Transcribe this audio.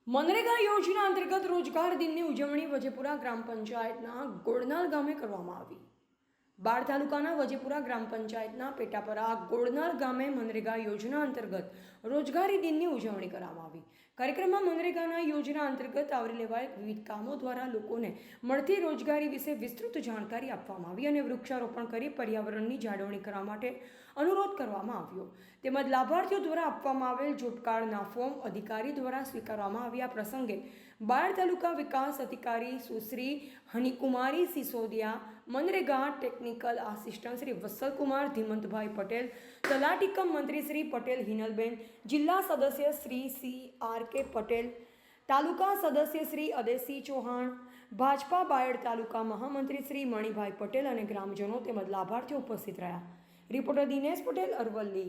મનરેગા યોજના અંતર્ગત રોજગાર દિનની ઉજવણી વજેપુરા ગ્રામ પંચાયતના ગોળનાલ ગામે કરવામાં આવી. બાળ તાલુકાના વજેપુરા ગ્રામ પંચાયતના પેટાપરા ગોળનાલ ગામે મનરેગા યોજના અંતર્ગત રોજગારી દિનની ઉજવણી કરવામાં આવી. કાર્યક્રમમાં મનરેગાના યોજના અંતર્ગત આવરી લેવાયેલ વિવિધ કામો દ્વારા લોકોને મળતી રોજગારી વિશે વિસ્તૃત જાણકારી આપવામાં આવી અને વૃક્ષારોપણ કરી પર્યાવરણની જાળવણી કરવા માટે અનુરોધ કરવામાં આવ્યો. તેમજ લાભાર્થીઓ દ્વારા આપવામાં આવેલ જોટકાળના ફોર્મ અધિકારી દ્વારા સ્વીકારવામાં આવ્યા. પ્રસંગે બાળ તાલુકા વિકાસ અધિકારી સુશ્રી હનીકુમારી સિસોદિયા, મનરેગા ટેકનિકલ આસિસ્ટન્ટ શ્રી વત્સલકુમાર ધીમંતભાઈ પટેલ, તલાટી કમ મંત્રી શ્રી પટેલ હિનલબેન, જિલ્લા સદસ્ય શ્રી CRK પટેલ, તાલુકા સદસ્ય શ્રી અદેશી ચૌહાણ, ભાજપા બાયડ તાલુકા મહામંત્રી શ્રી મણિભાઈ પટેલ અને ગ્રામજનો તેમજ લાભાર્થીઓ ઉપસ્થિત રહ્યા. રિપોર્ટર દિનેશ પટેલ, અરવલ્લી.